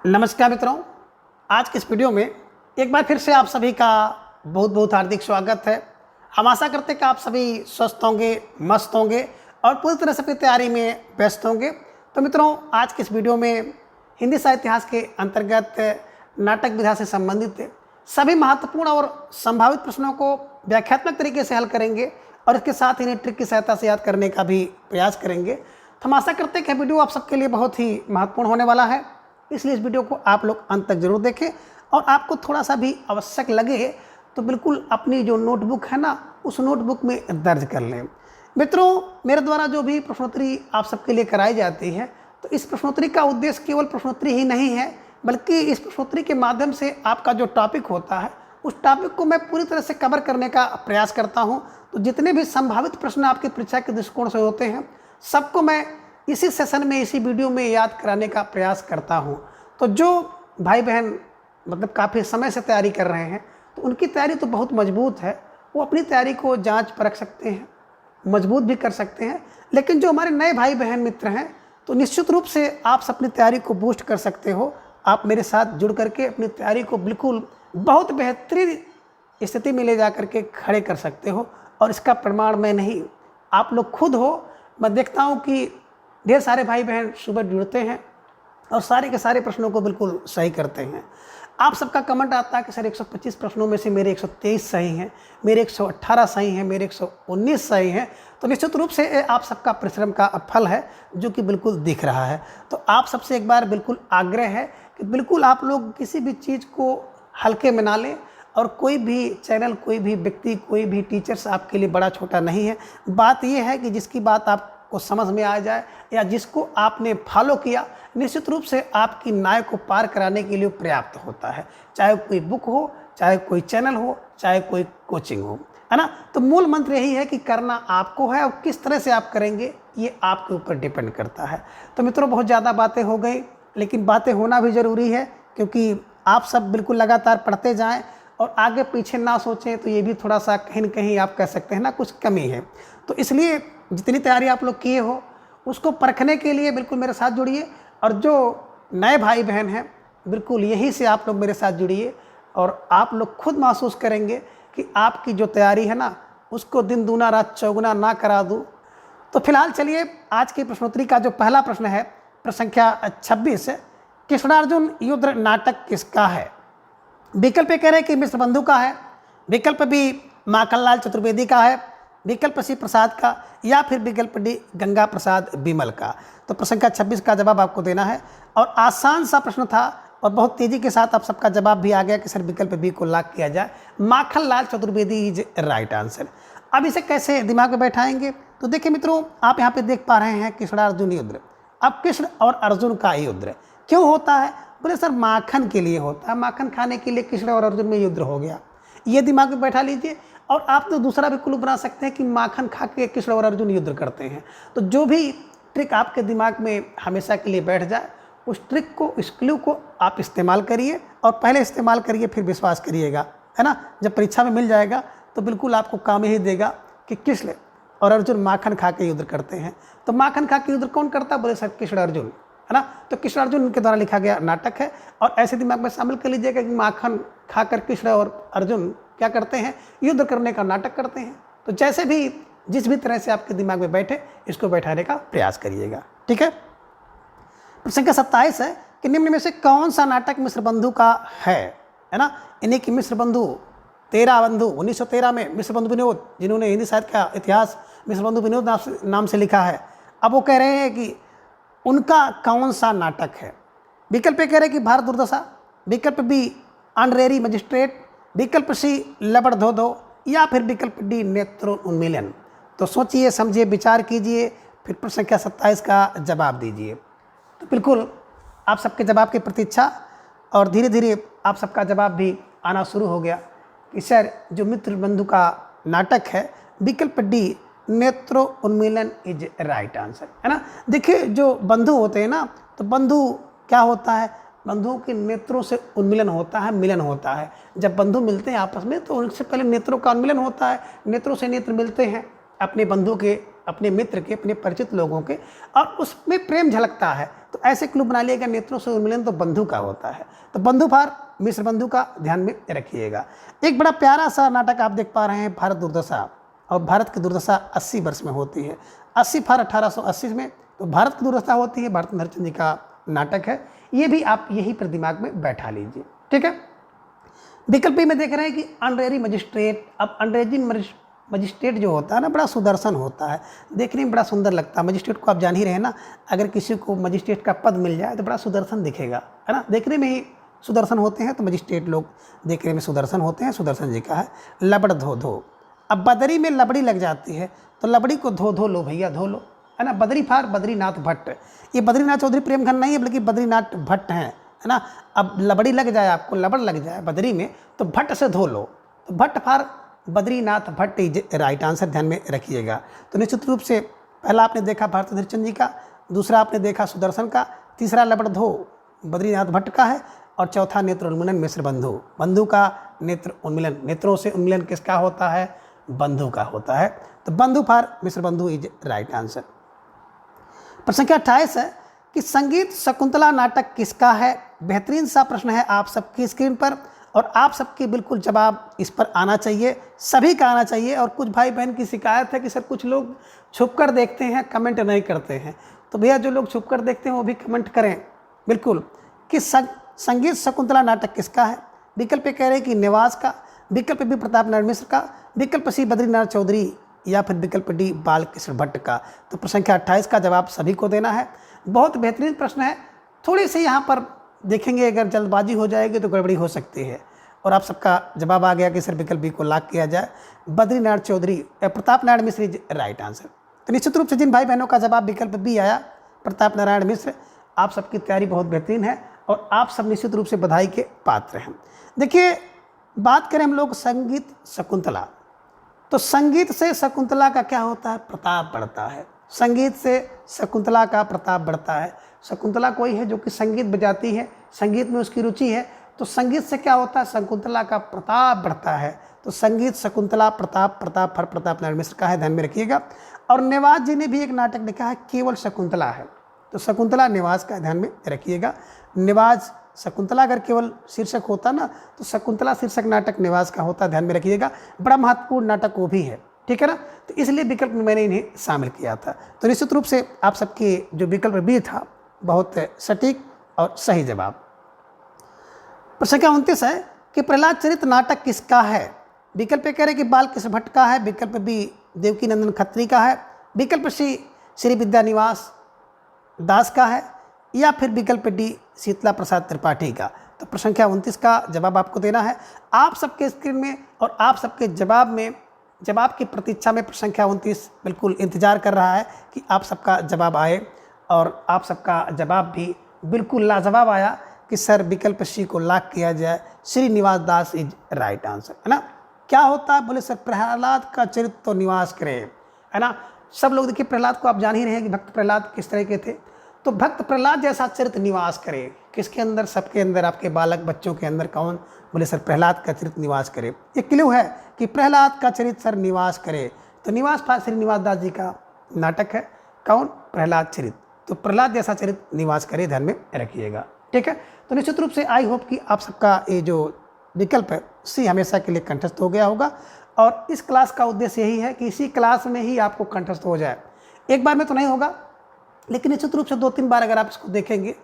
नमस्कार मित्रों, आज के इस वीडियो में एक बार फिर से आप सभी का बहुत बहुत हार्दिक स्वागत है। हम आशा करते हैं कि आप सभी स्वस्थ होंगे, मस्त होंगे और पूरी तरह से अपनी तैयारी में व्यस्त होंगे। तो मित्रों, आज के इस वीडियो में हिंदी साहित्य इतिहास के अंतर्गत नाटक विधा से संबंधित सभी महत्वपूर्ण और संभावित प्रश्नों को व्याख्यात्मक तरीके से हल करेंगे और इसके साथ इन्हें ट्रिक की सहायता से याद करने का भी प्रयास करेंगे। तो हम आशा करते हैं कि वीडियो आप सबके लिए बहुत ही महत्वपूर्ण होने वाला है, इसलिए इस वीडियो को आप लोग अंत तक जरूर देखें और आपको थोड़ा सा भी आवश्यक लगे तो बिल्कुल अपनी जो नोटबुक है ना, उस नोटबुक में दर्ज कर लें। मित्रों, मेरे द्वारा जो भी प्रश्नोत्तरी आप सबके लिए कराई जाती है, तो इस प्रश्नोत्तरी का उद्देश्य केवल प्रश्नोत्तरी ही नहीं है, बल्कि इस प्रश्नोत्तरी के माध्यम से आपका जो टॉपिक होता है उस टॉपिक को मैं पूरी तरह से कवर करने का प्रयास करता हूँ। तो जितने भी संभावित प्रश्न आपकी परीक्षा के दृष्टिकोण से होते हैं, सबको मैं इसी सेशन में, इसी वीडियो में याद कराने का प्रयास करता हूं। तो जो भाई बहन मतलब काफ़ी समय से तैयारी कर रहे हैं, तो उनकी तैयारी तो बहुत मजबूत है, वो अपनी तैयारी को जांच परख सकते हैं, मजबूत भी कर सकते हैं। लेकिन जो हमारे नए भाई बहन मित्र हैं, तो निश्चित रूप से आप अपनी तैयारी को बूस्ट कर सकते हो। आप मेरे साथ जुड़ करके अपनी तैयारी को बिल्कुल बहुत बेहतरीन स्थिति में ले जा करके खड़े कर सकते हो। और इसका प्रमाण मैं नहीं, आप लोग खुद हो। मैं देखता हूँ कि ढेर सारे भाई बहन सुबह जुड़ते हैं और सारे के सारे प्रश्नों को बिल्कुल सही करते हैं। आप सबका कमेंट आता है कि सर 125 प्रश्नों में से मेरे 123 सही हैं, मेरे 118 सही हैं, मेरे 119 सही हैं। तो निश्चित रूप से आप सबका परिश्रम का फल है, जो कि बिल्कुल दिख रहा है। तो आप सबसे एक बार बिल्कुल आग्रह है कि बिल्कुल आप लोग किसी भी चीज़ को हल्के में ना लें और कोई भी चैनल, कोई भी व्यक्ति, कोई भी टीचर्स आपके लिए बड़ा छोटा नहीं है। बात यह है कि जिसकी बात आपको समझ में आ जाए या जिसको आपने फॉलो किया, निश्चित रूप से आपकी नाव को पार कराने के लिए पर्याप्त होता है। चाहे कोई बुक हो, चाहे कोई चैनल हो, चाहे कोई कोचिंग हो, है ना। तो मूल मंत्र यही है कि करना आपको है और किस तरह से आप करेंगे ये आपके ऊपर डिपेंड करता है। तो मित्रों, बहुत ज़्यादा बातें हो गई, लेकिन बातें होना भी ज़रूरी है, क्योंकि आप सब बिल्कुल लगातार पढ़ते जाएँ और आगे पीछे ना सोचें, तो ये भी थोड़ा सा कहीं न कहीं आप कह सकते हैं ना, कुछ कमी है। तो इसलिए जितनी तैयारी आप लोग किए हो, उसको परखने के लिए बिल्कुल मेरे साथ जुड़िए। और जो नए भाई बहन हैं, बिल्कुल यहीं से आप लोग मेरे साथ जुड़िए और आप लोग खुद महसूस करेंगे कि आपकी जो तैयारी है ना, उसको दिन दूना रात चौगुना ना करा दूँ। तो फिलहाल चलिए, आज की प्रश्नोत्तरी का जो पहला प्रश्न है, प्रश्न संख्या 26, कृष्णार्जुन युद्ध नाटक किसका है? विकल्प कह रहे हैं कि मिश्र बंधु का है, विकल्प बी माखनलाल चतुर्वेदी का है, विकल्प सी प्रसाद का, या फिर विकल्प डी गंगा प्रसाद बिमल का। तो प्रश्न संख्या 26 का जवाब आपको देना है और आसान सा प्रश्न था और बहुत तेज़ी के साथ आप सबका जवाब भी आ गया कि सर विकल्प बी को लॉक किया जाए, Makhanlal Chaturvedi is right answer. अब इसे कैसे दिमाग में बैठाएंगे? तो देखिए मित्रों, आप यहाँ पे देख पा रहे हैं कृष्णार्जुन युद्ध। अब कृष्ण और अर्जुन का युद्ध क्यों होता है? बोले सर माखन के लिए होता है, माखन खाने के लिए कृष्ण और अर्जुन में युद्ध हो गया। ये दिमाग में बैठा लीजिए। और आप तो दूसरा भी क्लू बना सकते हैं कि माखन खा के कृष्ण और अर्जुन युद्ध करते हैं। तो जो भी ट्रिक आपके दिमाग में हमेशा के लिए बैठ जाए, उस ट्रिक को, इस क्लू को आप इस्तेमाल करिए और पहले इस्तेमाल करिए, फिर विश्वास करिएगा, है ना। जब परीक्षा में मिल जाएगा तो बिल्कुल आपको काम ही देगा कि कृष्ण और अर्जुन माखन खा के युद्ध करते हैं। तो माखन खा के युद्ध कौन करता? बोले सर कृष्ण अर्जुन, है ना। तो कृष्ण अर्जुन के द्वारा लिखा गया नाटक है और ऐसे दिमाग में शामिल कर लीजिएगा कि माखन खाकर कृष्ण और अर्जुन क्या करते हैं? युद्ध करने का नाटक करते हैं। तो जैसे भी, जिस भी तरह से आपके दिमाग में बैठे, इसको बैठाने का प्रयास करिएगा, ठीक है। प्रश्न संख्या 27 है कि निम्न में से कौन सा नाटक मिश्र बंधु का है ना। इन्हीं की मिश्र बंधु 13 बंधु 1913 में मिश्र बंधु विनोद, जिन्होंने हिंदी साहित्य का इतिहास मिश्र बंधु विनोद नाम से लिखा है। अब वो कह रहे हैं कि उनका कौन सा नाटक है? विकल्प कह रहे हैं कि भारत दुर्दशा, विकल्प बी ऑनरेरी मजिस्ट्रेट, विकल्प सी लबड़ धो दो, या फिर विकल्प डी नेत्रोन्मीलन। तो सोचिए, समझिए, विचार कीजिए, फिर प्रश्न संख्या 27 का जवाब दीजिए। तो बिल्कुल आप सबके जवाब की प्रतीक्षा, और धीरे धीरे आप सबका जवाब भी आना शुरू हो गया कि सर जो मित्र बंधु का नाटक है, विकल्प डी नेत्रोन्मीलन इज राइट आंसर, है ना। देखिए, जो बंधु होते हैं ना, तो बंधु क्या होता है? बंधुओं के नेत्रों से उन्मिलन होता है, मिलन होता है। जब बंधु मिलते हैं आपस में, तो उनसे पहले नेत्रों का उन्मिलन होता है, नेत्रों से नेत्र मिलते हैं अपने बंधु के, अपने मित्र के, अपने परिचित लोगों के, और उसमें प्रेम झलकता है। तो ऐसे क्लू बना लिएगा, नेत्रों से उन्मिलन तो बंधु का होता है। तो बंधु फार मिश्र बंधु का ध्यान में रखिएगा। एक बड़ा प्यारा सा नाटक आप देख पा रहे हैं, भारत दुर्दशा। और भारत की दुर्दशा 80 वर्ष में होती है, 80 फार 1880 में। तो भारत की दुर्दशा होती है, भारत हरिश्चंद्र जी का नाटक है। ये भी आप यही पर दिमाग में बैठा लीजिए, ठीक है। विकल्प में देख रहे हैं कि ऑनरेरी मजिस्ट्रेट। अब ऑनरेरी मजिस्ट्रेट जो होता है ना, बड़ा सुदर्शन होता है, देखने में बड़ा सुंदर लगता है। मजिस्ट्रेट को आप जान ही रहे हैं ना, अगर किसी को मजिस्ट्रेट का पद मिल जाए तो बड़ा सुदर्शन दिखेगा, है ना, देखने में ही सुदर्शन होते हैं। तो मजिस्ट्रेट लोग देखने में सुदर्शन होते हैं, सुदर्शन जी का है। लबड़ धो धो। अब बदरी में लबड़ी लग जाती है, तो लबड़ी को धो धो लो भैया, धो लो, है ना। बदरी फार बद्रीनाथ भट्ट। ये बद्रीनाथ चौधरी प्रेमघन नहीं है, बल्कि बद्रीनाथ भट्ट हैं, है ना। अब लबड़ी लग जाए, आपको लबड़ लग जाए बदरी में, तो भट्ट से धो लो। तो भट्ट फार बद्रीनाथ भट्ट राइट आंसर, ध्यान में रखिएगा। तो निश्चित रूप से पहला आपने देखा भारत हरिश्चंद्र जी का, दूसरा आपने देखा सुदर्शन का, तीसरा लबड़ धो बद्रीनाथ भट्ट का है, और चौथा नेत्र उन्मिलन मिश्र बंधु। बंधु का नेत्र उन्मिलन, नेत्रों से उन्मिलन किसका होता है? बंधु का होता है। तो बंधु फार मिश्र बंधु इज राइट आंसर। प्रश्न संख्या 28 है कि संगीत शकुंतला नाटक किसका है? बेहतरीन सा प्रश्न है आप सबकी स्क्रीन पर, और आप सबके बिल्कुल जवाब इस पर आना चाहिए, सभी का आना चाहिए। और कुछ भाई बहन की शिकायत है कि सर कुछ लोग छुपकर देखते हैं, कमेंट नहीं करते हैं। तो भैया जो लोग छुपकर देखते हैं वो भी कमेंट करें बिल्कुल कि संगीत शकुंतला नाटक किसका है। विकल्प कह रहे हैं कि निवास का, विकल्प बी प्रताप नारायण मिश्र का, विकल्प सी बद्रीनाथ चौधरी, या फिर विकल्प डी बालकृष्ण भट्ट का। तो प्रश्न संख्या 28 का जवाब सभी को देना है। बहुत बेहतरीन प्रश्न है। थोड़ी सी यहाँ पर देखेंगे, अगर जल्दबाजी हो जाएगी तो गड़बड़ी हो सकती है। और आप सबका जवाब आ गया कि सर विकल्प बी को लॉक किया जाए, Badrinath Chaudhary Pratap Narayan Mishra is right answer. तो निश्चित रूप से जिन भाई बहनों का जवाब विकल्प बी आया प्रताप नारायण मिश्र, आप सबकी तैयारी बहुत बेहतरीन है और आप सब निश्चित रूप से बधाई के पात्र हैं। देखिए, बात करें हम लोग संगीत शकुंतला, तो संगीत से शकुंतला का क्या होता है? प्रताप बढ़ता है। संगीत से शकुंतला का प्रताप बढ़ता है। शकुंतला कोई है जो कि संगीत बजाती है, संगीत में उसकी रुचि है, तो संगीत से क्या होता है? शकुंतला का प्रताप बढ़ता है। तो संगीत शकुंतला प्रताप, प्रताप फर प्रताप नारायण मिश्र का है, ध्यान में रखिएगा। और निवास जी ने भी एक नाटक लिखा है, केवल शकुंतला है, तो शकुंतला निवास का ध्यान में रखिएगा। निवास शकुंतला अगर केवल शीर्षक होता ना, तो शकुंतला शीर्षक नाटक निवास का होता, ध्यान में रखिएगा। बड़ा महत्वपूर्ण नाटक वो भी है, ठीक है ना। तो इसलिए विकल्प में मैंने इन्हें शामिल किया था। तो निश्चित रूप से आप सबके जो विकल्प बी था बहुत सटीक और सही जवाब। प्रश्न संख्या 29 है कि प्रहलाद चरित नाटक किसका है? विकल्प कह रहे कि बालकृष्ण भट्ट का है, विकल्प बी देवकी नंदन खत्री का है, विकल्प सी श्री विद्यानिवास दास का है, या फिर विकल्प डी शीतला प्रसाद त्रिपाठी का। तो प्रश्न संख्या 29 का जवाब आपको देना है। आप सबके स्क्रीन में और आप सबके जवाब में, जवाब की प्रतीक्षा में प्रश्न संख्या 29 बिल्कुल इंतजार कर रहा है कि आप सबका जवाब आए। और आप सबका जवाब भी बिल्कुल लाजवाब आया कि सर विकल्प सी को लॉक किया जाए, श्रीनिवास दास इज राइट आंसर, है ना। क्या होता है? बोले सर प्रहलाद का चरित्र तो निवास करे, है ना। सब लोग देखिए, प्रहलाद को आप जान ही रहे हैं कि भक्त प्रहलाद किस तरह के थे। तो भक्त प्रहलाद जैसा चरित्र निवास करे किसके अंदर? सबके अंदर, आपके बालक बच्चों के अंदर। कौन? बोले सर प्रहलाद का चरित्र निवास करे। ये क्लू है कि प्रहलाद का चरित्र सर निवास करे। तो निवास था श्रीनिवास दास जी का नाटक है। कौन? प्रहलाद चरित्र। तो प्रहलाद जैसा चरित्र निवास करे, ध्यान में रखिएगा, ठीक है। तो निश्चित रूप से आई होप कि आप सबका ये जो विकल्प है सी हमेशा के लिए कंठस्थ हो गया होगा। और इस क्लास का उद्देश्य यही है कि इसी क्लास में ही आपको कंठस्थ हो जाए। एक बार में तो नहीं होगा, लेकिन निश्चित रूप से 2-3 बार अगर आप इसको देखेंगे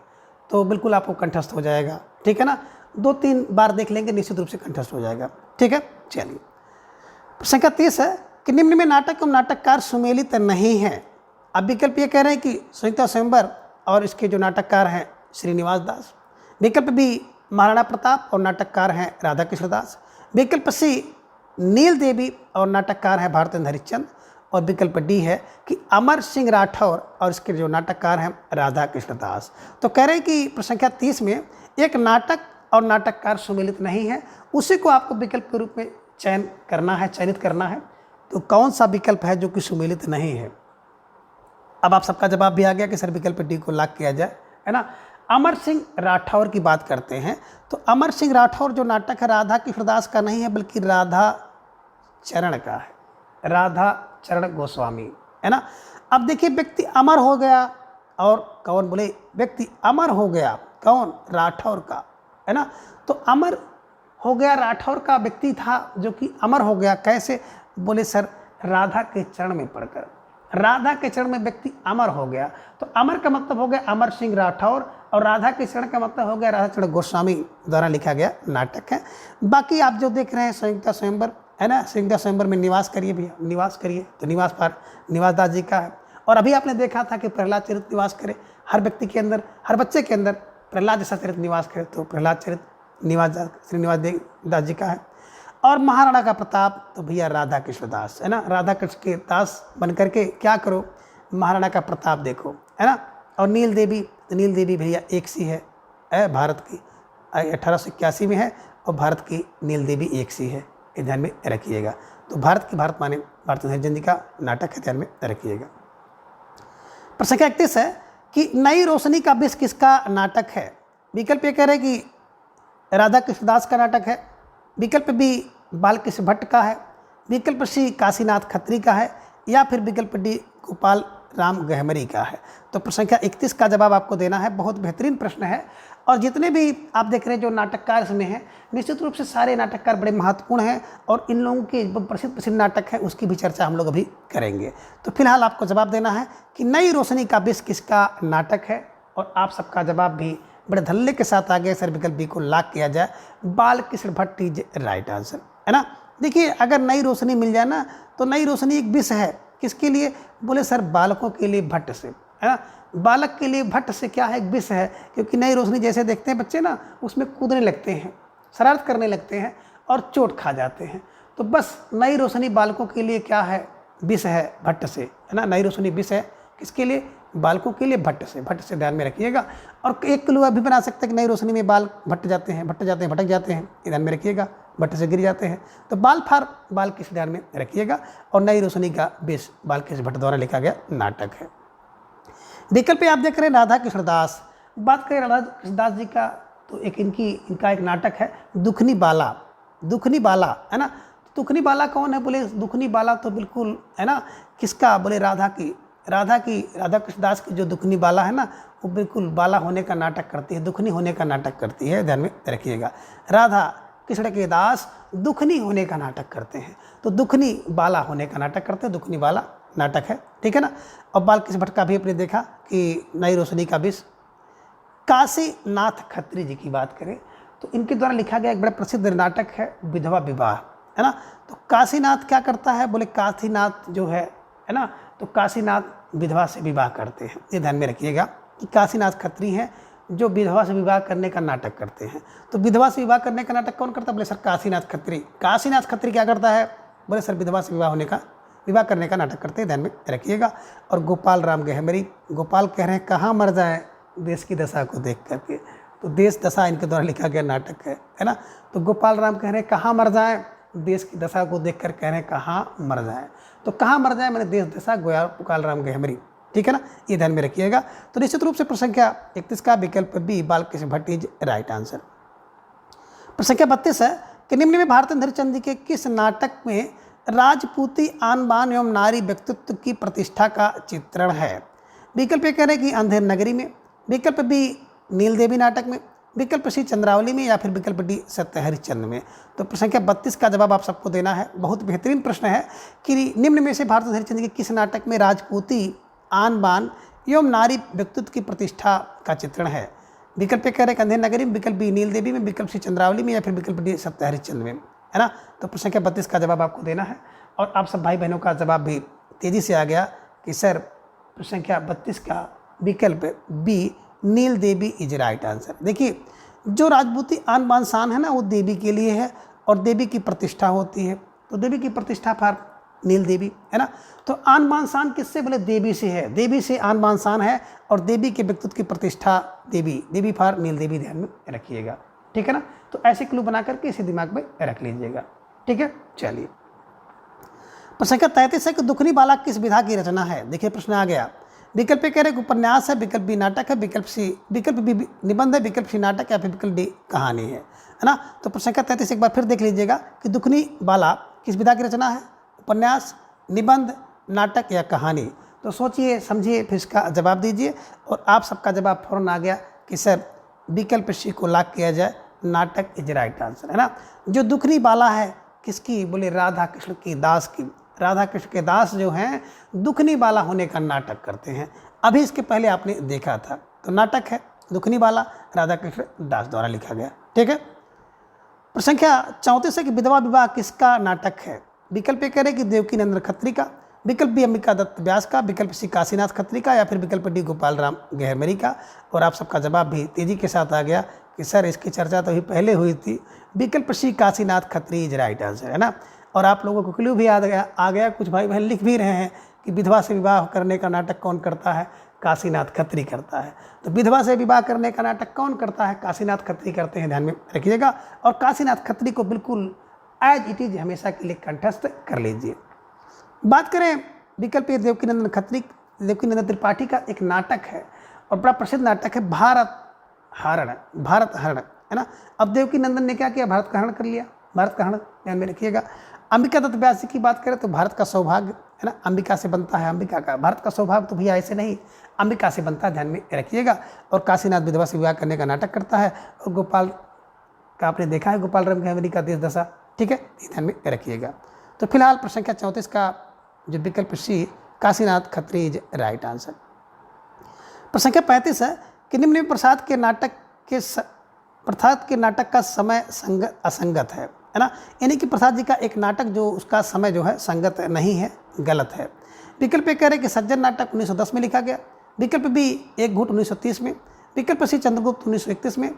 तो बिल्कुल आपको कंठस्थ हो जाएगा, ठीक है ना। 2-3 बार देख लेंगे, निश्चित रूप से कंठस्थ हो जाएगा, ठीक है। चलिए, प्रश्न संख्या 30 है कि निम्न में नाटक एवं नाटककार सुमेलित नहीं है। अब विकल्प ये कह रहे हैं कि सुनीता स्वयंवर और इसके जो नाटककार हैं श्रीनिवास दास, विकल्प बी महाराणा प्रताप और नाटककार हैं राधा कृष्ण दास, विकल्प सी नील देवी और नाटककार हैं भारत हरिश्चंद्र, और विकल्प डी है कि अमर सिंह राठौर और इसके जो नाटककार हैं राधा कृष्ण दास। तो कह रहे हैं कि प्रश्न संख्या 30 में एक नाटक और नाटककार सुमेलित नहीं है, उसी को आपको विकल्प के रूप में चयन करना है, चयनित करना है। तो कौन सा विकल्प है जो कि सुमेलित नहीं है? अब आप सबका जवाब भी आ गया कि सर विकल्प डी को लॉक किया जाए, है ना। अमर सिंह राठौर की बात करते हैं, तो अमर सिंह राठौर जो नाटक है राधा कृष्ण दास का नहीं है, बल्कि राधा चरण का है, राधा चरण गोस्वामी, है ना। अब देखिए व्यक्ति अमर हो गया, और कौन, बोले व्यक्ति अमर हो गया, कौन, राठौर का, है ना। तो अमर हो गया राठौर का व्यक्ति था जो कि अमर हो गया, कैसे, बोले सर राधा के चरण में पढ़कर, राधा के चरण में व्यक्ति अमर हो गया। तो अमर का मतलब हो गया अमर सिंह राठौर, और राधा के चरण का मतलब हो गया राधा चरण गोस्वामी द्वारा लिखा गया नाटक है। बाकी आप जो देख रहे हैं संयुक्ता स्वयंवर, है ना, संयुक्ता स्वयंवर में निवास करिए भैया, निवास करिए, तो निवास पर निवास दास जी का है। और अभी आपने देखा था कि प्रहलाद चरित निवास करे, हर व्यक्ति के अंदर, हर बच्चे के अंदर प्रहलाद जैसा चरित निवास करे, तो प्रहलाद चरित निवास श्रीनिवास दास जी का है। और महाराणा का प्रताप तो भैया राधा कृष्ण दास, है ना, राधा कृष्ण के दास बन करके क्या करो, महाराणा का प्रताप देखो, है ना। और नील देवी, तो नील देवी भैया एक सी है भारत की, 1881 में है, और भारत की नील देवी एक सी है, ये ध्यान में रखिएगा। तो भारत की भारत माने भारत हरिजन जी का नाटक है, ध्यान में रखिएगा। प्रश्न संख्या 31 है कि नई रोशनी का विष किसका नाटक है। विकल्प ये कह रहे कि राधा कृष्णदास का नाटक है, विकल्प बी बालकृष्ण भट्ट का है, विकल्प सी काशीनाथ खत्री का है, या फिर विकल्प डी गोपाल राम गहमरी का है। तो प्रश्न संख्या 31 का जवाब आपको देना है। बहुत बेहतरीन प्रश्न है, और जितने भी आप देख रहे हैं जो नाटककार इसमें हैं, निश्चित रूप से सारे नाटककार बड़े महत्वपूर्ण हैं, और इन लोगों के जो प्रसिद्ध नाटक है उसकी भी चर्चा हम लोग अभी करेंगे। तो फिलहाल आपको जवाब देना है कि नई रोशनी का विष किसका नाटक है, और आप सबका जवाब भी बड़े धल्ले के साथ आ गया, सर विकल्प बी को लॉक किया जाए, Balkrishna Bhatt is right answer, है ना। देखिए अगर नई रोशनी मिल जाए ना, तो नई रोशनी एक विष है, किसके लिए, बोले सर बालकों के लिए भट्ट से, है ना, बालक के लिए भट्ट से क्या है, एक विष है, क्योंकि नई रोशनी जैसे देखते हैं बच्चे ना, उसमें कूदने लगते हैं, शरारत करने लगते हैं और चोट खा जाते हैं। तो बस नई रोशनी बालकों के लिए क्या है, विष है भट्ट से, है ना। नई रोशनी विष है किसके लिए, बालकों के लिए भट्ट से, भट्ट से ध्यान में रखिएगा। और एक क्लू अभी बना सकते हैं कि नई रोशनी में बाल भट्ट जाते हैं, भटक जाते हैं, ध्यान में रखिएगा, भट्ट से गिर जाते हैं। तो बाल किस ध्यान में रखिएगा, और नई रोशनी का विष बालकृष्ण भट्ट द्वारा लिखा गया नाटक है। विकल्प आप देख रहे हैं राधा कृष्णदास। बात करें राधा कृष्णदास जी का, तो इनका एक नाटक है दुखनी बाला, दुखनी बाला, है ना। दुखनी बाला कौन है, बोले दुखनी बाला तो बिल्कुल, है ना, किसका, बोले राधा कृष्णदास की जो दुखनी बाला है ना, वो बिल्कुल बाला होने का नाटक करती है, दुखनी होने का नाटक करती है, ध्यान में रखिएगा। राधा कृष्ण के दास दुखनी होने का नाटक करते हैं, तो दुखनी बाला होने का नाटक करते हैं, दुखनी बाला नाटक है, ठीक है ना। और बालकृष्ण भट्ट का भी आपने देखा कि नई रोशनी का विष। काशीनाथ खत्री जी की बात करें तो इनके द्वारा लिखा गया एक बड़ा प्रसिद्ध नाटक है विधवा विवाह, है ना। तो काशीनाथ क्या करता है, बोले काशीनाथ जो है ना, तो काशीनाथ विधवा से विवाह करते हैं, ये ध्यान में रखिएगा कि काशीनाथ खत्री हैं जो विधवा से विवाह करने का नाटक करते हैं। तो विधवा से विवाह करने का नाटक कौन करता है, बोले सर काशीनाथ खत्री। काशीनाथ खत्री क्या करता है, बोले सर विधवा से विवाह करने का नाटक करते हैं, ध्यान में रखिएगा। और गोपाल राम गहमरी, गोपाल कह रहे हैं कहाँ मर जाए देश की दशा को देख करके, तो देश दशा इनके द्वारा लिखा गया नाटक है ना। तो गोपाल राम कह रहे हैं कहाँ मर जाए, देश की दशा को देखकर कह रहे हैं कहाँ मर जाए, तो कहाँ मर जाए मैंने देश दशा गोपाल राम गहमरी, ठीक है ना, ये ध्यान में रखिएगा। तो निश्चित रूप से प्रश्न संख्या 31 का विकल्प B Balkrishna Bhatt is right answer. प्रश्न संख्या 32 है कि निम्न में भारतेंद्र हरिश्चंद्र के किस नाटक में राजपूती आन बान एवं नारी व्यक्तित्व की प्रतिष्ठा का चित्रण है। विकल्प ये कह रहे हैं कि अंधेर नगरी में, विकल्प बी नील देवी नाटक में, विकल्प सी चंद्रावली में, या फिर विकल्प डी सत्य हरिश्चंद्र में। तो प्रश्न संख्या 32 का जवाब आप सबको देना है। बहुत बेहतरीन प्रश्न है कि निम्न में से भारतेंद्र हरिश्चंद्र के किस नाटक में राजपूती आन बान एवं नारी व्यक्तित्व की प्रतिष्ठा का चित्रण है। विकल्प कह रहे हैं अंधेर नगरी में, विकल्प बी नील देवी में, विकल्प सी चंद्रावली में, या फिर विकल्प डी सत्य हरिश्चंद्र में, है ना। तो प्रश्न संख्या 32 का जवाब आपको देना है। और आप सब भाई बहनों का जवाब भी तेज़ी से आ गया कि सर प्रश्न संख्या 32 का विकल्प B Neel Devi is right answer. देखिए जो राजपूती आन बान शान है ना, वो देवी के लिए है और देवी की प्रतिष्ठा होती है, तो देवी की प्रतिष्ठा फॉर नील देवी, है ना। तो आन बान शान किससे, बोले देवी से है, देवी से आन बान शान है, और देवी के व्यक्तित्व की प्रतिष्ठा देवी फॉर नील देवी, ध्यान में रखिएगा, ठीक है ना। तो ऐसे क्लू बना करके इसे दिमाग में रख लीजिएगा, ठीक है। चलिए प्रश्न संख्या 33 है कि दुखनी बाला किस विधा की रचना है। देखिए प्रश्न आ गया, विकल्प कह रहे उपन्यास है, विकल्प बी नाटक है, विकल्प बी निबंध है, विकल्प सी नाटक, या फिर विकल्प डी कहानी है ना। तो प्रश्न संख्या 33 एक बार फिर देख लीजिएगा कि दुखनी बाला किस विधा की रचना है, उपन्यास, निबंध, नाटक या कहानी? तो सोचिए समझिए फिर इसका जवाब दीजिए। और आप सबका जवाब फ़ौरन आ गया कि सर विकल्प सी को लॉक किया जाए, नाटक इज राइट आंसर, है ना। जो दुखनी बाला है किसकी? बोले राधा कृष्ण की दास की। राधा कृष्ण के दास जो हैं दुखनी बाला होने का नाटक करते हैं। अभी इसके पहले आपने देखा था, तो नाटक है दुखनी बाला, राधा कृष्ण दास द्वारा लिखा गया। ठीक है। प्रश्न संख्या 34 है कि विधवा विवाह किसका नाटक है? विकल्प ए कह रहे कि देवकी नंदन खत्री का, विकल्प बी अंबिका दत्त व्यास का, विकल्प सी काशीनाथ खत्री का, या फिर विकल्प डी गोपाल राम गहरमरी का। और आप सबका जवाब भी तेजी के साथ आ गया कि सर इसकी चर्चा तो अभी पहले हुई थी, विकल्प C Kashinath Khatri is right answer, है ना। और आप लोगों को क्लू भी आ गया। कुछ भाई बहन लिख भी रहे हैं कि विधवा से विवाह करने का नाटक कौन करता है? काशीनाथ खत्री करता है। तो विधवा से विवाह करने का नाटक कौन करता है? काशीनाथ खत्री करते हैं, ध्यान में रखिएगा। और काशीनाथ खत्री को बिल्कुल एज इट इज हमेशा के लिए कंठस्थ कर लीजिए। बात करें विकल्प ए देवकी नंदन खत्री, देवकी नंदन त्रिपाठी का एक नाटक है और बड़ा प्रसिद्ध नाटक है भारत हरण, है ना। अब देवकी नंदन ने क्या किया? भारत का हरण कर लिया, भारत का हरण, ध्यान में रखिएगा। अंबिका दत्त व्यास की बात करें तो भारत का सौभाग्य, है ना, अंबिका से बनता है, अंबिका का, भारत का सौभाग्य तो भैया ऐसे नहीं, अंबिका से बनता है, ध्यान में रखिएगा। और काशीनाथ विधवा से विवाह करने का नाटक करता है। और गोपाल का आपने देखा है, गोपाल राम गहरमरी का देश दशा, ठीक है, ध्यान में रखिएगा। तो फिलहाल प्रश्न संख्या 34 का जो विकल्प C Kashinath Khatri is right answer. प्रश्न संख्या 35 है कि निम्न में प्रसाद के नाटक का समय असंगत है ना। यानी कि प्रसाद जी का एक नाटक जो उसका समय जो है संगत नहीं है, गलत है। विकल्प ए कह रहे कि सज्जन नाटक 1910 में लिखा गया, विकल्प बी एक घूंट 1930 में, विकल्प सी चंद्रगुप्त 1931 में,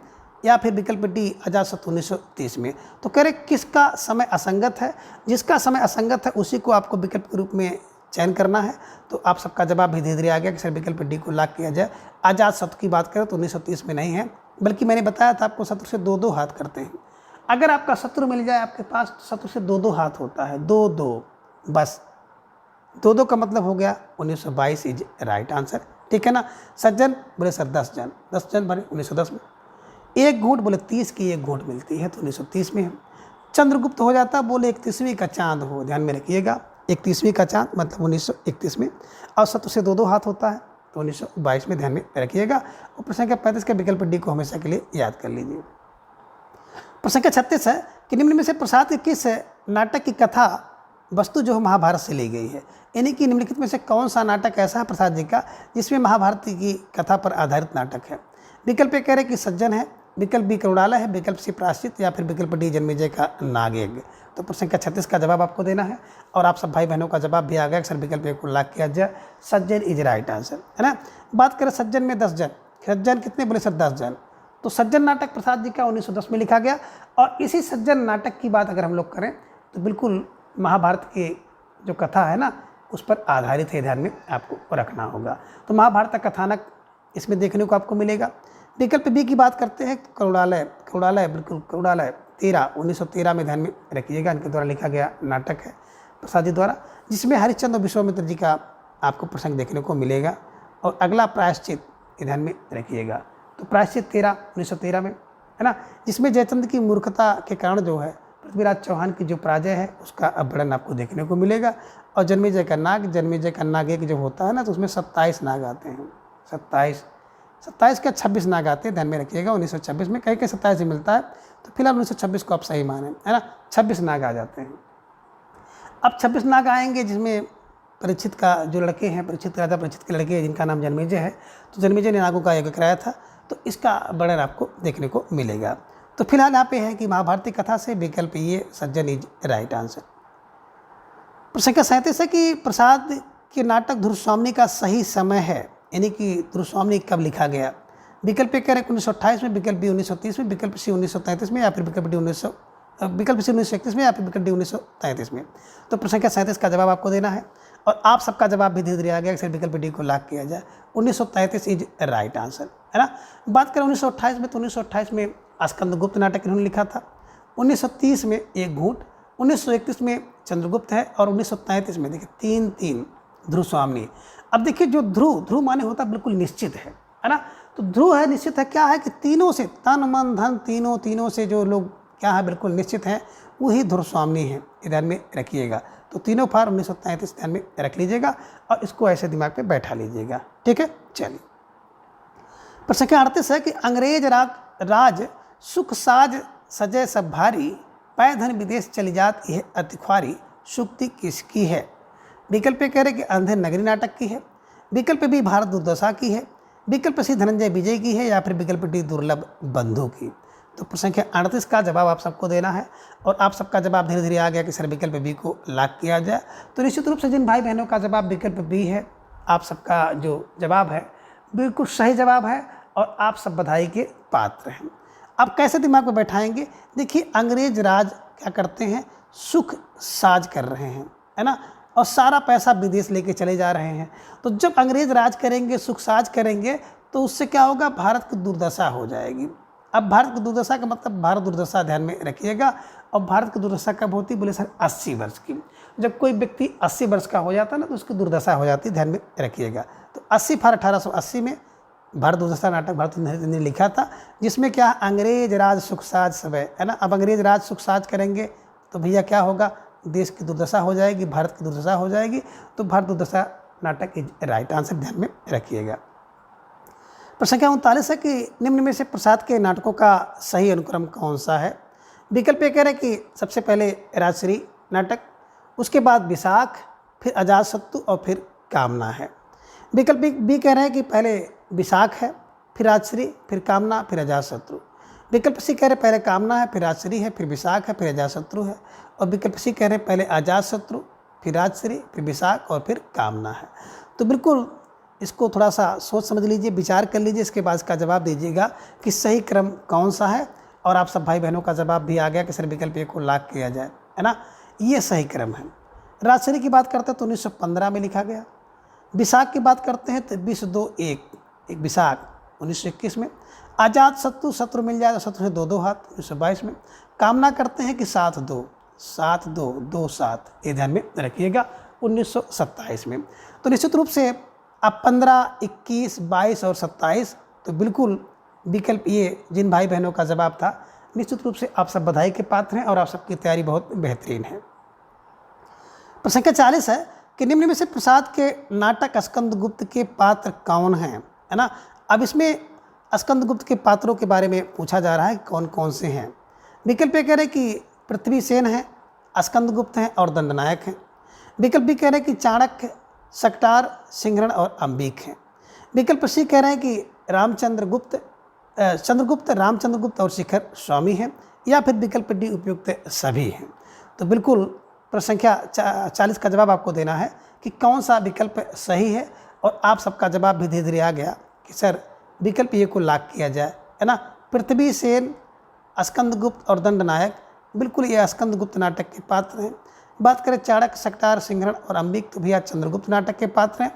या फिर विकल्प डी अजातशत्रु 1930 में। तो कह रहे किसका समय असंगत है? जिसका समय असंगत है उसी को आपको विकल्प के रूप में चयन करना है। तो आप सबका जवाब भी धीरे धीरे आ गया कि सर विकल्प डी को लॉक किया जाए। अजातशत्रु की बात करें तो 1930 में नहीं है, बल्कि मैंने बताया था आपको शत्रु से दो दो हाथ करते हैं। अगर आपका शत्रु मिल जाए आपके पास तो शत्रु से दो दो हाथ होता है, दो दो, बस दो दो का मतलब हो गया 1922 इज राइट आंसर, ठीक है ना। सज्जन बोले सर 10 जन बने 1910 में। एक घूंट बोले 30 की एक घूंट मिलती है तो 1930 में है। चंद्रगुप्त हो जाता बोले 31वीं का चांद हो, ध्यान में रखिएगा, 31वीं का चांद मतलब 1931 में। और शत्रु से दो दो हाथ होता है तो 1922 में, ध्यान में रखिएगा। और प्रश्न संख्या 35 का विकल्प डी को हमेशा के लिए याद कर लीजिए। प्रश्न संख्या 36 है कि निम्न में से प्रसाद के किस नाटक की कथा वस्तु जो है महाभारत से ली गई है? यानी कि निम्नलिखित में से कौन सा नाटक ऐसा है प्रसाद जी का जिसमें महाभारत की कथा पर आधारित नाटक है? विकल्प ए कह रहे कि सज्जन है, विकल्प बी करुणालय है, विकल्प सी प्रायश्चित, या फिर विकल्प डी जन्मेजय का नागयज्ञ। तो प्रश्न संख्या 36 का जवाब आपको देना है। और आप सब भाई बहनों का जवाब भी आ गया, सर विकल्प ए को लॉक किया जाए, सज्जन इज राइट आंसर, है ना। बात करें सज्जन में 10 जन, सज्जन कितने बोले सर 10 जन। तो सज्जन नाटक प्रसाद जी का 1910 में लिखा गया। और इसी सज्जन नाटक की बात अगर हम लोग करें तो बिल्कुल महाभारत की जो कथा है ना उस पर आधारित है, ध्यान में आपको रखना होगा। तो महाभारत का कथानक इसमें देखने को आपको मिलेगा। विकल्प बी की बात करते हैं करुणालय, बिल्कुल करुणालय 1913 में, ध्यान में रखिएगा, इनके द्वारा लिखा गया नाटक है प्रसाद जी द्वारा, जिसमें हरिश्चंद्र और विश्वामित्र जी का आपको प्रसंग देखने को मिलेगा। और अगला प्रायश्चित, ध्यान में रखिएगा, तो प्रायश्चित 1913 में, है ना, जिसमें जयचंद्र की मूर्खता के कारण जो है पृथ्वीराज चौहान की जो पराजय है उसका वर्णन आपको देखने को मिलेगा। और जन्मेजय का नाग एक जो होता है ना तो उसमें 27 नाग आते हैं, 27 क्या 26 नाग आते हैं, ध्यान में रखिएगा। 1926 में कहीं 27 ही मिलता है, तो फिलहाल 1926 को आप सही माने, है ना, 26 नाग आ जाते हैं। अब 26 नाग आएंगे जिसमें परीक्षित का जो लड़के हैं, राजा परीक्षित के लड़के जिनका नाम जन्मेजय है, तो जन्मेजय ने नागों का यज्ञ कराया था, तो इसका वर्णन आपको देखने को मिलेगा। तो फिलहाल यहाँ पे है कि महाभारती कथा से विकल्प ये सज्जन इज राइट आंसर। प्रश्न संख्या 37 है कि प्रसाद के नाटक ध्रुवस्वामिनी का सही समय है, यानी कि ध्रुवस्वामिनी कब लिखा गया? विकल्प ए कह रहे 1928 में, विकल्प बी 1930 में, विकल्प सी 1933 में, या फिर विकल्प डी 1931 में, या फिर विकल्प डी 1933 में। तो प्रश्न संख्या 37 का जवाब आपको देना है। और आप सबका जवाब भी धीरे धीरे आ गया कि विकल्प डी को लॉक किया जाए, 1933 इज राइट आंसर, है ना। बात करें 1928 में, तो 1928 में स्कंदगुप्त नाटक इन्होंने लिखा था। 1930 में एक घूंट, 1931 में चंद्रगुप्त है, और 1933 में देखिए 3 ध्रुवस्वामिनी। अब देखिए जो ध्रुव माने होता बिल्कुल निश्चित है ना। तो ध्रुव है, निश्चित है, क्या है कि तीनों से तन मन धन तीनों से जो लोग क्या है बिल्कुल निश्चित हैं, वही ध्रुवस्वामिनी है, ध्यान में रखिएगा। तो तीनों फार 1933 ध्यान में रख लीजिएगा और इसको ऐसे दिमाग पे बैठा लीजिएगा। ठीक है, चलिए। प्रश्न संख्या 38 है कि अंग्रेज राज सुख साज सजय सब भारी, पै धन विदेश चली जात यह अति ख्वारी, सुक्ति किसकी है? विकल्प ए कह रहे कि अंधेर नगरी नाटक की है, विकल्प बी भारत दुर्दशा की है, विकल्प सी धनंजय विजय की है, या फिर विकल्प डी दुर्लभ बंधु की। तो प्रश्न संख्या 38 का जवाब आप सबको देना है और आप सबका जवाब धीरे धीरे आ गया कि सर विकल्प बी को लॉक किया जाए। तो निश्चित रूप से जिन भाई बहनों का जवाब विकल्प बी है, आप सबका जो जवाब है बिल्कुल सही जवाब है और आप सब बधाई के पात्र हैं। अब कैसे दिमाग में बैठाएंगे? देखिए, अंग्रेज राज क्या करते हैं, सुख साज कर रहे हैं, है ना, और सारा पैसा विदेश लेके चले जा रहे हैं। तो जब अंग्रेज राज करेंगे, सुख साज करेंगे, तो उससे क्या होगा, भारत की दुर्दशा हो जाएगी। अब भारत की दुर्दशा का मतलब भारत दुर्दशा ध्यान में रखिएगा। और भारत की दुर्दशा कब होती, बोले सर 80 वर्ष की। जब कोई व्यक्ति 80 वर्ष का हो जाता है ना, तो उसकी दुर्दशा हो जाती है, ध्यान में रखिएगा। तो 80 फार 1880 में भारत दुर्दशा नाटक भारत ने लिखा था, जिसमें क्या अंग्रेज राज सुख साज सब है ना। अब अंग्रेज राज सुख साज करेंगे तो भैया क्या होगा, देश की दुर्दशा हो जाएगी, भारत की दुर्दशा हो जाएगी। तो भारत दुर्दशा नाटक इज राइट आंसर, ध्यान में रखिएगा। प्रश्न संख्या 39 है कि निम्न में से प्रसाद के नाटकों का सही अनुक्रम कौन सा है? विकल्प ए कह रहे कि सबसे पहले राजश्री नाटक, उसके बाद विशाख, फिर अजातशत्रु और फिर कामना है। विकल्प बी कह रहे हैं कि पहले विशाख है, फिर राजश्री, फिर कामना, फिर अजातशत्रु। विकल्प सी कह रहे पहले कामना है, फिर राजश्री है, फिर विशाख है, फिर अजातशत्रु है। और विकल्प सी कह रहे पहले अजातशत्रु, फिर राजश्री, फिर विशाख और फिर कामना है। तो बिल्कुल इसको थोड़ा सा सोच समझ लीजिए, विचार कर लीजिए, इसके बाद इसका जवाब दीजिएगा कि सही क्रम कौन सा है। और आप सब भाई बहनों का जवाब भी आ गया कि सर विकल्प ए को लॉक किया जाए, है ना, ये सही क्रम है। राजश्री की बात करते हैं तो 1915 में लिखा गया। विशाख की बात करते हैं तो 22/2/1 विशाख 1921 में। अजातशत्रु, शत्रु मिल जाएगा, शत्रु से 2 हाथ 1922 में। कामना करते हैं कि 7/2/7 ये ध्यान में रखिएगा 1927 में। तो निश्चित रूप से अब 15, 21, 22 और 27 तो बिल्कुल विकल्प ये जिन भाई बहनों का जवाब था, निश्चित रूप से आप सब बधाई के पात्र हैं और आप सबकी तैयारी बहुत बेहतरीन है। प्रश्न संख्या 40 है कि निम्न में से प्रसाद के नाटक स्कंदगुप्त के पात्र कौन हैं, है ना। अब इसमें स्कंदगुप्त के पात्रों के बारे में पूछा जा रहा है कौन कौन से हैं। विकल्प ए कह रहे कि पृथ्वीसेन है, स्कंदगुप्त हैं और दंडनायक हैं। विकल्प बी कह रहे कि चाणक्य, सकटार, सिंहरण और अंबिक हैं। विकल्प सी कह रहे हैं कि चंद्रगुप्त, रामचंद्रगुप्त और शिखर स्वामी हैं। या फिर विकल्प डी उपयुक्त सभी हैं। तो बिल्कुल प्रश्न संख्या 40 का जवाब आपको देना है कि कौन सा विकल्प सही है। और आप सबका जवाब भी धीरे धीरे आ गया कि सर विकल्प ये को लॉक किया जाए, है ना। पृथ्वीसेन, स्कंदगुप्त और दंडनायक, बिल्कुल ये स्कंदगुप्त नाटक के पात्र हैं। बात करें चाणक्य, सकटार, सिंहरण और अंबिक तो भैया चंद्रगुप्त नाटक के पात्र हैं।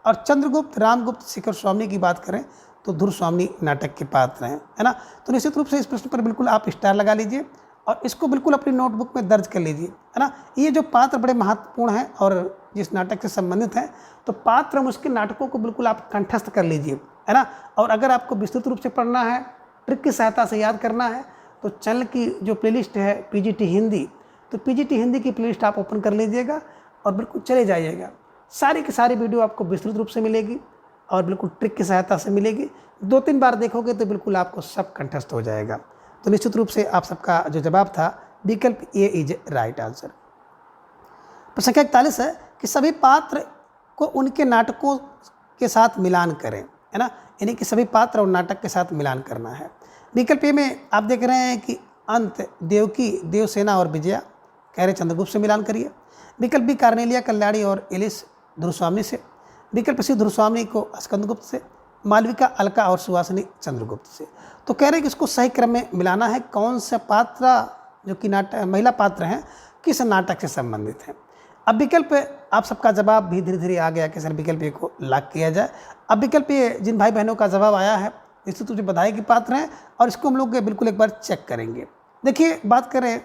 और चंद्रगुप्त, रामगुप्त, शिखर स्वामी की बात करें तो ध्रुव स्वामी नाटक के पात्र हैं, है ना। तो निश्चित रूप से इस प्रश्न पर बिल्कुल आप स्टार लगा लीजिए और इसको बिल्कुल अपनी नोटबुक में दर्ज कर लीजिए, है ना। ये जो पात्र बड़े महत्वपूर्ण हैं और जिस नाटक से संबंधित हैं, तो पात्र उसके नाटकों को बिल्कुल आप कंठस्थ कर लीजिए, है ना। और अगर आपको विस्तृत रूप से पढ़ना है, ट्रिक की सहायता से याद करना है, तो चैनल की जो प्लेलिस्ट है पीजीटी हिंदी, तो पीजीटी हिंदी की प्लेलिस्ट आप ओपन कर लीजिएगा और बिल्कुल चले जाइएगा। सारी की सारी वीडियो आपको विस्तृत रूप से मिलेगी और बिल्कुल ट्रिक की सहायता से मिलेगी। 2-3 बार देखोगे तो बिल्कुल आपको सब कंठस्थ हो जाएगा। तो निश्चित रूप से आप सबका जो जवाब था विकल्प ए इज राइट आंसर। प्रश्न संख्या 41 है कि सभी पात्र को उनके नाटकों के साथ मिलान करें, है ना। यानी कि सभी पात्र और नाटक के साथ मिलान करना है। विकल्प ए में आप देख रहे हैं कि अंत, देवकी, देवसेना और विजया, कह रहे चंद्रगुप्त से मिलान करिए। विकल्प बी कार्नेलिया, कल्याणी और एलिस ध्रुवस्वामी से। विकल्प सी ध्रुवस्वामी को स्कंदगुप्त से। मालविका, अलका और सुहासिनी चंद्रगुप्त से। तो कह रहे हैं कि इसको सही क्रम में मिलाना है, कौन सा पात्र जो कि महिला पात्र हैं किस नाटक से संबंधित हैं। अब विकल्प आप सबका जवाब भी धीरे धीरे आ गया कि सर विकल्प ए को लॉक किया जाए। अब विकल्प ए जिन भाई बहनों का जवाब आया है निश्चित रूप से बधाई के पात्र हैं और इसको हम लोग बिल्कुल एक बार चेक करेंगे। देखिए, बात करें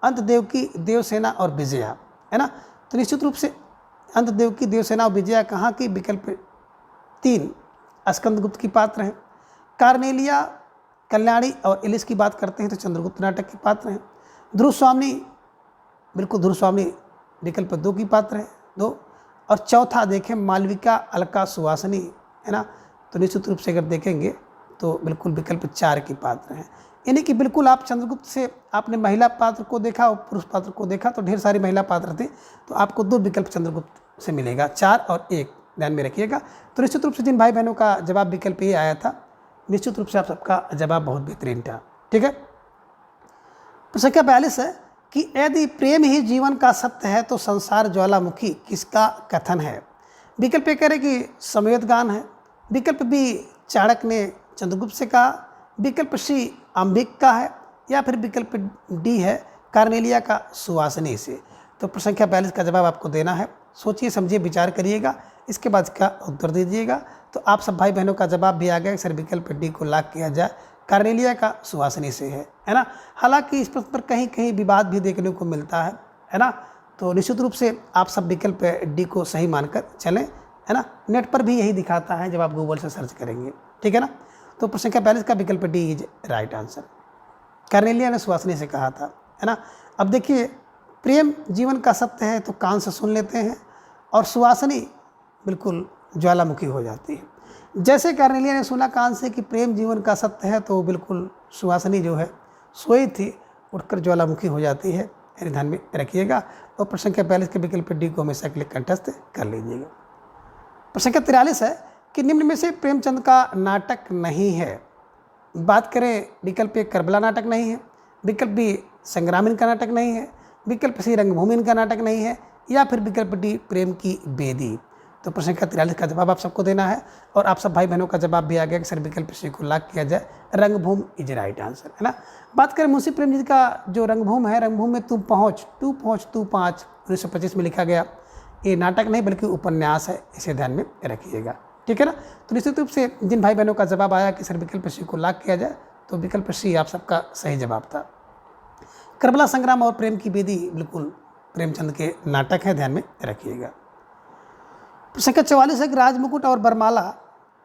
अंत, देवकी, देवसेना और विजया, है ना। तो निश्चित रूप से अंत, देवकी, देवसेना और विजया कहाँ की, विकल्प 3 स्कंदगुप्त की पात्र हैं। कार्नेलिया, कल्याणी और एलिस की बात करते हैं तो चंद्रगुप्त नाटक के पात्र हैं। ध्रुवस्वामी, बिल्कुल ध्रुवस्वामी विकल्प 2 की पात्र है, 2। और चौथा देखें मालविका अलका सुहासिनी, है ना, तो निश्चित रूप से अगर देखेंगे तो बिल्कुल विकल्प 4 की पात्र हैं। यानी कि बिल्कुल आप चंद्रगुप्त से आपने महिला पात्र को देखा और पुरुष पात्र को देखा तो ढेर सारी महिला पात्र थे, तो आपको 2 विकल्प चंद्रगुप्त से मिलेगा, 4 और 1, ध्यान में रखिएगा। तो निश्चित रूप से जिन भाई बहनों का जवाब विकल्प ये आया था, निश्चित रूप से आप सबका जवाब बहुत बेहतरीन था। ठीक है, प्रश्न संख्या 42 है कि यदि प्रेम ही जीवन का सत्य है तो संसार ज्वालामुखी किसका कथन है? विकल्प ए कह रहे कि संवेदगान है, विकल्प बी चाणक्य ने चंद्रगुप्त से कहा, विकल्प सी अंबिक का है, या फिर विकल्प डी है कार्नेलिया का सुहासिनी से। तो प्रश्न संख्या 42 का जवाब आपको देना है। सोचिए समझिए विचार करिएगा, इसके बाद इसका उत्तर दीजिएगा। तो आप सब भाई बहनों का जवाब भी आ गया, सर विकल्प डी को लॉक किया जाए, कार्नेलिया का सुहासिनी से है ना। हालांकि इस प्रश्न पर कहीं कहीं विवाद भी देखने को मिलता है ना। तो निश्चित रूप से आप सब विकल्प डी को सही मानकर चलें, है ना। नेट पर भी यही दिखाता है जब आप गूगल से सर्च करेंगे, ठीक है ना। तो प्रश्न संख्या 42 का विकल्प D is right answer. Cornelia ने सुहासिनी से कहा था, है ना। अब देखिए प्रेम जीवन का सत्य है तो कान से सुन लेते हैं, और सुहासिनी बिल्कुल ज्वालामुखी हो जाती है। जैसे कार्नेलिया ने सुना कान से कि प्रेम जीवन का सत्य है, तो बिल्कुल सुहासिनी जो है सोई थी उठकर ज्वालामुखी हो जाती है, यानी ध्यान में रखिएगा। और प्रश्न संख्या 42 के विकल्प डी को हमेशा के लिए कंठस्थ कर लीजिएगा। प्रश्न संख्या 43 है कि निम्न में से प्रेमचंद का नाटक नहीं है। बात करें विकल्प ए करबला नाटक नहीं है, विकल्प बी संग्रामीण का नाटक नहीं है, विकल्प सी रंगभूमि का नाटक नहीं है, या फिर विकल्प डी प्रेम की बेदी। तो प्रश्न संख्या 43 का जवाब आप सबको देना है, और आप सब भाई बहनों का जवाब भी आ गया कि सर विकल्प सी को लॉक किया जाए, रंगभूमि इज राइट आंसर, है ना। बात करें मुंशी प्रेमचंद का जो रंगभूमि है, रंगभूमि में तू पहुँच तू 5 1925 में लिखा गया, ये नाटक नहीं बल्कि उपन्यास है, इसे ध्यान में रखिएगा, ठीक है ना। तो निश्चित रूप से जिन भाई बहनों का जवाब आया कि सर विकल्प सी को लॉक किया जाए, तो विकल्प सी आप सबका सही जवाब था। करबला संग्राम और प्रेम की बेदी बिल्कुल प्रेमचंद के नाटक है, ध्यान में रखिएगा। प्रश्न संख्या 44 है कि राजमुकुट और बरमाला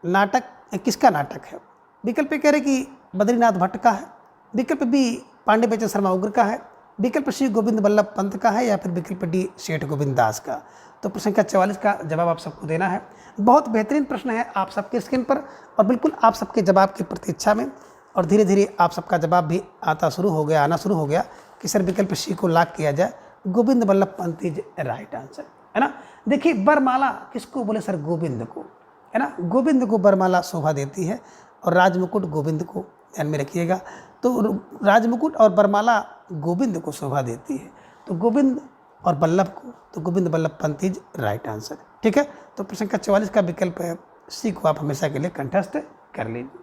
नाटक किसका नाटक है? विकल्प ए कह रहे कि बद्रीनाथ भट्ट का है, विकल्प बी पांडे बेचन शर्मा उग्र का है, विकल्प सी गोविंद बल्लभ पंत का है, या फिर विकल्प डी सेठ गोविंद दास का। तो प्रश्न संख्या 44 का जवाब आप सबको देना है। बहुत बेहतरीन प्रश्न है आप सबके स्क्रीन पर, और बिल्कुल आप सबके जवाब की प्रतीक्षा में, और धीरे धीरे आप सबका जवाब भी आना शुरू हो गया कि सर विकल्प सी को लॉक किया जाए, Govind Ballabh Pant is right answer, है ना। देखिए बरमाला किसको बोले सर? गोविंद को, है ना। गोविंद को बरमाला शोभा देती है, और राजमुकुट गोविंद को, ध्यान में रखिएगा। तो राजमुकुट और बरमाला गोविंद को शोभा देती है, तो गोविंद और बल्लभ को, तो Govind Ballabh Pant is right answer, ठीक है। तो प्रश्न संख्या 44 का विकल्प है सी को आप हमेशा के लिए कंठस्थ कर लीजिए।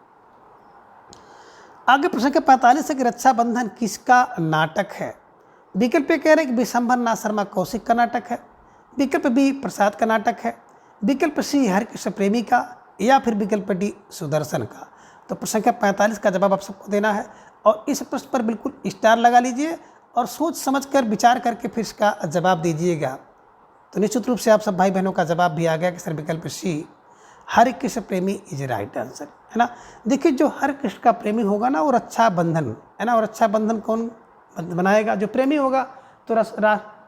आगे प्रश्न संख्या 45 है कि रक्षाबंधन किसका नाटक है? विकल्प ए कह रहे हैं कि विशंभर नाथ शर्मा कौशिक का नाटक है, विकल्प बी प्रसाद का नाटक है, विकल्प सी हरिकृष्ण प्रेमी का, या फिर विकल्प डी सुदर्शन का। तो प्रश्न संख्या 45 का जवाब आप सबको देना है, और इस प्रश्न पर बिल्कुल स्टार लगा लीजिए और सोच समझकर विचार करके फिर इसका जवाब दीजिएगा। तो निश्चित रूप से आप सब भाई बहनों का जवाब भी आ गया कि सर विकल्प सी हरिकृष्ण प्रेमी इज राइट आंसर, है ना। देखिए जो हरिकृष्ण का प्रेमी होगा ना वो रक्षाबंधन, है ना, और रक्षाबंधन कौन बनाएगा? जो प्रेमी होगा तो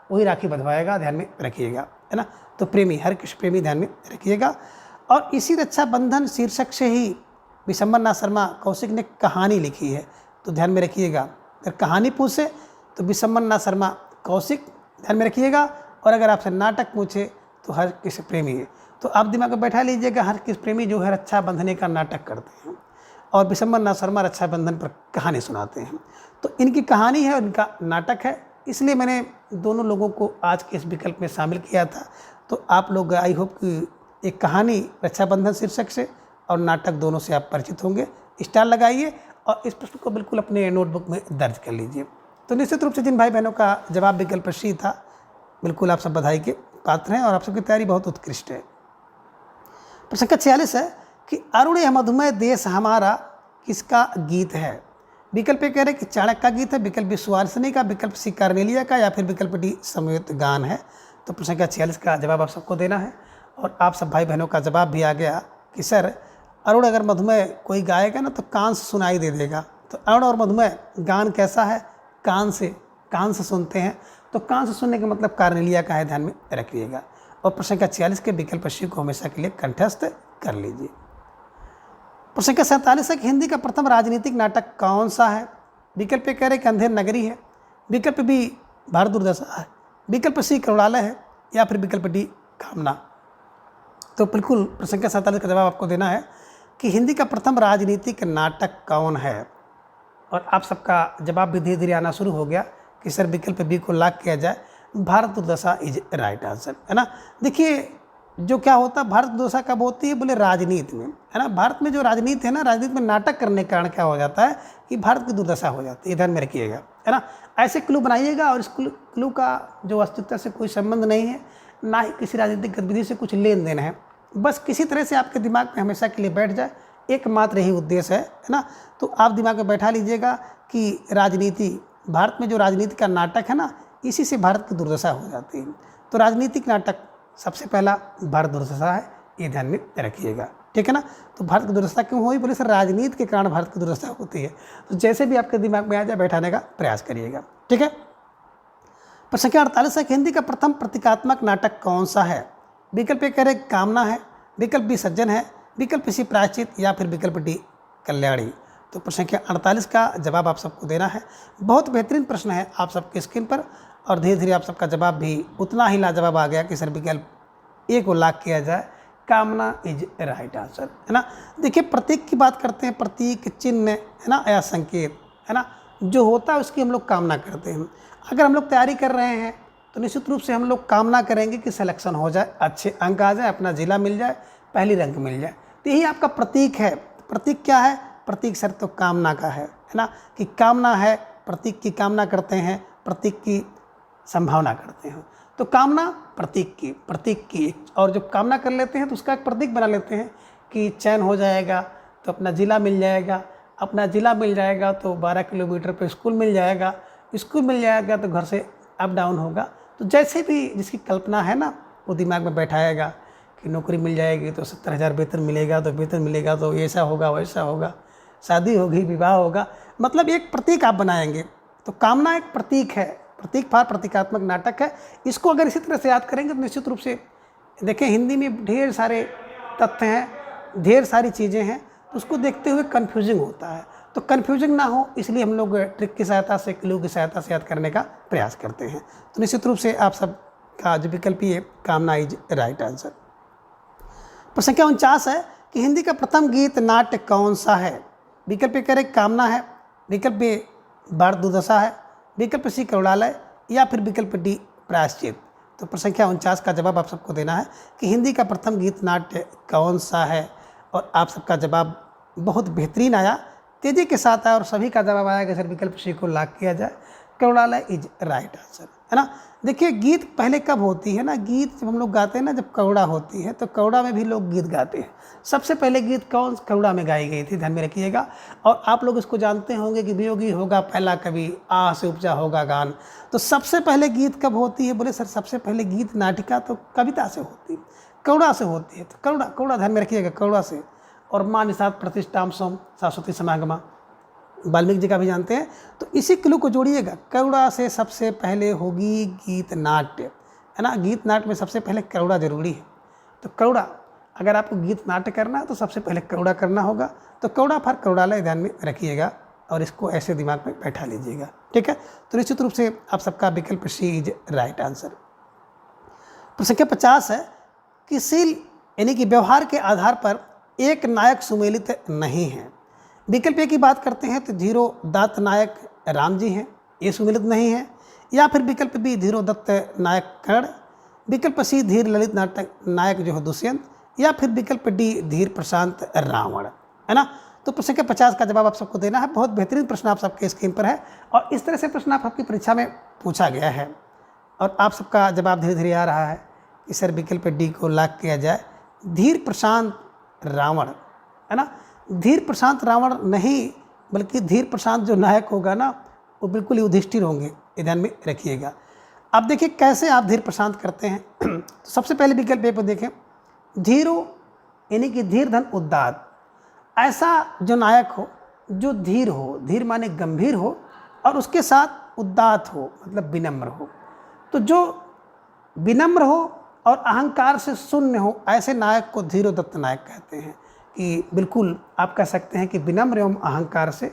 वही राखी बंधवाएगा, ध्यान में रखिएगा, है ना। तो प्रेमी, हरिकृष्ण प्रेमी, ध्यान में रखिएगा। और इसी रक्षाबंधन शीर्षक से ही विशंभर नाथ शर्मा कौशिक ने कहानी लिखी है, तो ध्यान में रखिएगा। अगर कहानी पूछे तो विशंभर नाथ शर्मा कौशिक, ध्यान में रखिएगा। और अगर आपसे नाटक पूछे तो हरिकृष्ण प्रेमी है। तो आप दिमाग में बैठा लीजिएगा, हरिकृष्ण प्रेमी जो है रक्षा बंधने का नाटक करते हैं, और विशंभर नाथ शर्मा रक्षाबंधन पर कहानी सुनाते हैं। तो इनकी कहानी है और इनका नाटक है, इसलिए मैंने दोनों लोगों को आज के इस विकल्प में शामिल किया था। तो आप लोग आई होप कि एक कहानी रक्षाबंधन शीर्षक से और नाटक दोनों से आप परिचित होंगे। स्टार लगाइए और इस प्रश्न को बिल्कुल अपने नोटबुक में दर्ज कर लीजिए। तो निश्चित रूप से जिन भाई बहनों का जवाब विकल्प सी था, बिल्कुल आप सब बधाई के पात्र हैं और आप सबकी तैयारी बहुत उत्कृष्ट है। प्रश्न संख्या 46 है कि अरुण मधुमेह देश हमारा किसका गीत है? विकल्प ए कह रहे हैं कि चाणक्य का गीत है, विकल्प बी सुहासिनी का, विकल्प सी कार्नेलिया का, या फिर विकल्प डी समवेत गान है। तो प्रश्न संख्या 46 का जवाब आप सबको देना है, और आप सब भाई बहनों का जवाब भी आ गया कि सर अरुण अगर मधुमेह कोई गाएगा ना तो कान से सुनाई दे देगा। तो अरुण और मधुमेह गान कैसा है? कान से सुनते हैं, तो कान से सुनने का मतलब कार्नेलिया का है, ध्यान में रखिएगा। और प्रश्न संख्या 46 के विकल्प सी को हमेशा के लिए कंठस्थ कर लीजिए। प्रश्न संख्या 47 है कि हिंदी का प्रथम राजनीतिक नाटक कौन सा है? विकल्प ए कह रहे कि अंधेर नगरी है, विकल्प बी भारत दुर्दशा है, विकल्प सी करुणालय है, या फिर विकल्प डी कामना। तो बिल्कुल प्रश्न संख्या 47 का जवाब आपको देना है कि हिंदी का प्रथम राजनीतिक नाटक कौन है। और आप सबका जवाब भी धीरे धीरे आना शुरू हो गया कि सर विकल्प बी को लॉक किया जाए, भारत दुर्दशा इज राइट आंसर, है ना। देखिए जो क्या होता है, भारत दुर्दशा कब होती है, बोले राजनीति में, है ना। भारत में जो राजनीति है ना, राजनीति में नाटक करने के कारण क्या हो जाता है कि भारत की दुर्दशा हो जाती है, ध्यान में रखिएगा, है ना। ऐसे क्लू बनाइएगा और इस क्लू का जो अस्तित्व से कोई संबंध नहीं है, ना ही किसी राजनीतिक गतिविधि से कुछ लेन देन है, बस किसी तरह से आपके दिमाग में हमेशा के लिए बैठ जाए, एकमात्र यही उद्देश्य है ना। तो आप दिमाग में बैठा लीजिएगा कि राजनीति, भारत में जो राजनीति का नाटक है ना, इसी से भारत की दुर्दशा हो जाती है। तो राजनीतिक नाटक सबसे पहला भारत दुर्दशा है, ये ध्यान में रखिएगा, ठीक है ना। तो भारत की दुर्दशा क्यों हुई, बोले सर राजनीति के कारण भारत की दुर्दशा होती है। तो जैसे भी आपके दिमाग में आ जाए बैठाने का प्रयास करिएगा, ठीक है। प्रश्न संख्या 48 है कि हिंदी का प्रथम प्रतीकात्मक नाटक कौन सा है? विकल्प ए कह रहे कामना है, विकल्प बी सज्जन है, विकल्प सी प्रायश्चित, या फिर विकल्प डी कल्याणी। तो प्रश्न संख्या 48 का जवाब आप सबको देना है। बहुत बेहतरीन प्रश्न है आप सबके स्क्रीन पर, और धीरे धीरे आप सबका जवाब भी उतना ही लाजवाब आ गया कि सर विकल्प ए को लॉक किया जाए, कामना इज राइट आंसर, है ना। देखिए प्रतीक की बात करते हैं, प्रतीक चिन्ह, है ना, या संकेत, है ना, जो होता है उसकी हम लोग कामना करते हैं। अगर हम लोग तैयारी कर रहे हैं तो निश्चित रूप से हम लोग कामना करेंगे कि सिलेक्शन हो जाए, अच्छे अंक आ जाए, अपना जिला मिल जाए, पहली रैंक मिल जाए। तो यही आपका प्रतीक है। प्रतीक क्या है? प्रतीक सर तो कामना का है ना, कि कामना है, प्रतीक की कामना करते हैं, प्रतीक की संभावना करते हैं। तो कामना प्रतीक की और जब कामना कर लेते हैं तो उसका एक प्रतीक बना लेते हैं कि चयन हो जाएगा तो अपना ज़िला मिल जाएगा, अपना ज़िला मिल जाएगा तो 12 किलोमीटर पे स्कूल मिल जाएगा, स्कूल मिल जाएगा तो घर से अप डाउन होगा। तो जैसे भी जिसकी कल्पना है ना, वो दिमाग में बैठाएगा कि नौकरी मिल जाएगी तो 70,000 वेतन मिलेगा, तो वेतन मिलेगा तो ऐसा होगा वैसा होगा, शादी होगी, विवाह होगा, मतलब एक प्रतीक आप बनाएंगे। तो कामना एक प्रतीक है, प्रतीक भार प्रतीकात्मक नाटक है। इसको अगर इसी तरह से याद करेंगे तो निश्चित रूप से देखें, हिंदी में ढेर सारे तथ्य हैं, ढेर सारी चीज़ें हैं, तो उसको देखते हुए कन्फ्यूजिंग होता है। तो कन्फ्यूजिंग ना हो इसलिए हम लोग ट्रिक की सहायता से, क्लू की सहायता से याद करने का प्रयास करते हैं। तो निश्चित रूप से आप सब का जो विकल्प है कामना इज राइट आंसर। प्रश्न संख्या 49 है कि हिंदी का प्रथम गीत नाट्य कौन सा है? विकल्प ए कह रहे कामना है, विकल्प बी भारत दुर्दशा है, विकल्प सी करुणालय, या फिर विकल्प डी प्रायश्चित। तो प्रश्न संख्या 49 का जवाब आप सबको देना है कि हिंदी का प्रथम गीत नाट्य कौन सा है। और आप सबका जवाब बहुत बेहतरीन आया, तेज़ी के साथ आया, और सभी का जवाब आया कि सर विकल्प सी को लॉक किया जाए, करुणालय इज राइट आंसर, है ना। देखिए गीत पहले कब होती है ना, गीत जब हम लोग गाते हैं ना, जब कौड़ा होती है तो कौड़ा में भी लोग गीत गाते हैं। सबसे पहले गीत कौन कौड़ा में गाई गई थी, ध्यान में रखिएगा। और आप लोग इसको जानते होंगे कि वियोगी होगा पहला कवि, आह से उपजा होगा गान। तो सबसे पहले गीत कब होती है? बोले सर सबसे पहले गीत नाटिका तो कविता से होती है, कौड़ा से होती है। तो कौड़ा कौड़ा ध्यान में रखिएगा, कौड़ा से। और माँ निषाद प्रतिष्ठाम सोम सरस्वती समागमा, वाल्मीकि जी का भी जानते हैं। तो इसी क्लू को जोड़िएगा, कौड़ा से सबसे पहले होगी गीत नाट्य, है ना। गीत नाट्य में सबसे पहले कौड़ा जरूरी है। तो कौड़ा, अगर आपको गीत नाट्य करना है तो सबसे पहले कौड़ा करना होगा। तो कौड़ा फर कौड़ालय ध्यान में रखिएगा और इसको ऐसे दिमाग में बैठा लीजिएगा, ठीक है। तो निश्चित रूप से आप सबका विकल्प सी इज राइट आंसर। प्रश्न संख्या 50 है कि शील यानी कि व्यवहार के आधार पर एक नायक सुमेलित नहीं है। विकल्प ए की बात करते हैं तो धीरो दत्त नायक राम जी हैं, ये सुमेलित नहीं है। या फिर विकल्प बी धीरो दत्त नायक कर्ण, विकल्प सी धीर ललित नाटक नायक जो है दुष्यंत, या फिर विकल्प डी धीर प्रशांत रावण, है ना। तो प्रश्न के 50 का जवाब आप सबको देना है। बहुत बेहतरीन प्रश्न आप सबके स्क्रीन पर है, और इस तरह से प्रश्न आपकी परीक्षा में पूछा गया है, और आप सबका जवाब धीरे धीरे आ रहा है कि सर विकल्प डी को लॉक किया जाए, धीर प्रशांत रावण, है ना। धीर प्रशांत रावण नहीं, बल्कि धीर प्रशांत जो नायक होगा ना, वो बिल्कुल युधिष्ठिर होंगे, ये ध्यान में रखिएगा। अब देखिए कैसे आप धीर प्रशांत करते हैं। तो सबसे पहले विकल्प ए पर देखें, धीरो यानी कि धीर धन उदात्त, ऐसा जो नायक हो जो धीर हो, धीर माने गंभीर हो, और उसके साथ उदात्त हो मतलब विनम्र हो। तो जो विनम्र हो और अहंकार से शून्य हो, ऐसे नायक को धीरोदत्त नायक कहते हैं। कि बिल्कुल आप कह सकते हैं कि विनम्र एवं अहंकार से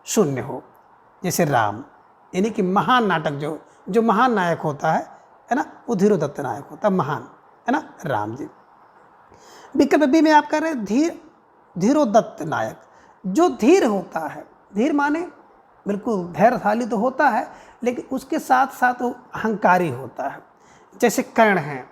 शून्य हो, जैसे राम, यानी कि महान नाटक जो महान नायक होता है ना, वो धीरोदत्त नायक होता है, महान, है ना, राम जी। विकल्प बी में आप कह रहे हैं धीरोदत्त नायक, जो धीर होता है, धीर माने बिल्कुल धैर्यशाली तो होता है, लेकिन उसके साथ साथ वो अहंकारी होता है। जैसे कर्ण हैं,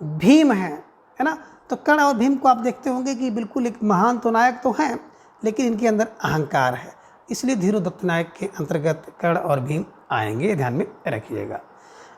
भीम हैं, है ना, तो कर्ण और भीम को आप देखते होंगे कि बिल्कुल एक महान तो नायक तो हैं, लेकिन इनके अंदर अहंकार है, इसलिए धीरोदत्त नायक के अंतर्गत कर्ण और भीम आएंगे, ध्यान में रखिएगा।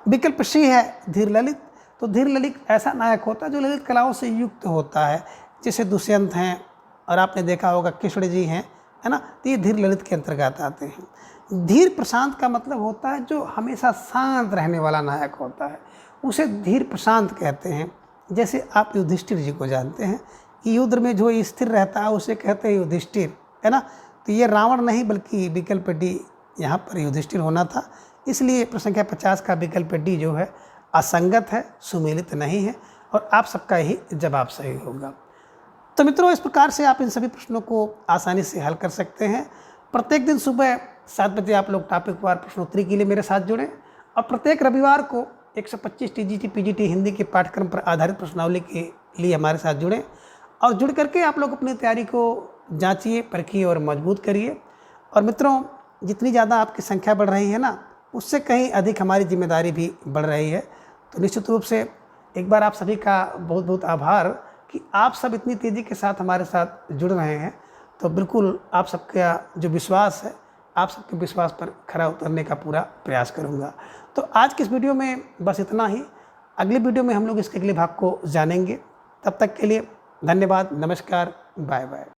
विकल्प सी है धीर ललित, तो धीर ललित ऐसा नायक होता है जो ललित कलाओं से युक्त होता है, जैसे दुष्यंत हैं, और आपने देखा होगा कृष्ण जी हैं, है ना, तो ये धीर ललित के अंतर्गत आते हैं। धीर प्रशांत का मतलब होता है जो हमेशा शांत रहने वाला नायक होता है, उसे धीर प्रशांत कहते हैं। जैसे आप युधिष्ठिर जी को जानते हैं कि युद्ध में जो स्थिर रहता है उसे कहते हैं युधिष्ठिर, है ना, तो ये रावण नहीं बल्कि विकल्प डी यहाँ पर युधिष्ठिर होना था, इसलिए प्रश्न संख्या 50 का विकल्प डी जो है असंगत है, सुमेलित नहीं है, और आप सबका ही जवाब सही होगा। तो मित्रों, इस प्रकार से आप इन सभी प्रश्नों को आसानी से हल कर सकते हैं। प्रत्येक दिन सुबह 7 बजे आप लोग टॉपिक वार प्रश्नोत्तरी के लिए मेरे साथ जुड़ें, और प्रत्येक रविवार को 125 टीजीटी पीजीटी हिंदी के पाठ्यक्रम पर आधारित प्रश्नावली के लिए हमारे साथ जुड़ें, और जुड़ करके आप लोग अपनी तैयारी को जांचिए, परखिए और मजबूत करिए। और मित्रों, जितनी ज़्यादा आपकी संख्या बढ़ रही है ना, उससे कहीं अधिक हमारी जिम्मेदारी भी बढ़ रही है। तो निश्चित रूप से एक बार आप सभी का बहुत बहुत आभार कि आप सब इतनी तेज़ी के साथ हमारे साथ जुड़ रहे हैं। तो बिल्कुल आप सबका जो विश्वास है, आप सबके विश्वास पर खरा उतरने का पूरा प्रयास करूंगा। तो आज की इस वीडियो में बस इतना ही। अगली वीडियो में हम लोग इसके अगले भाग को जानेंगे। तब तक के लिए धन्यवाद, नमस्कार, बाय बाय।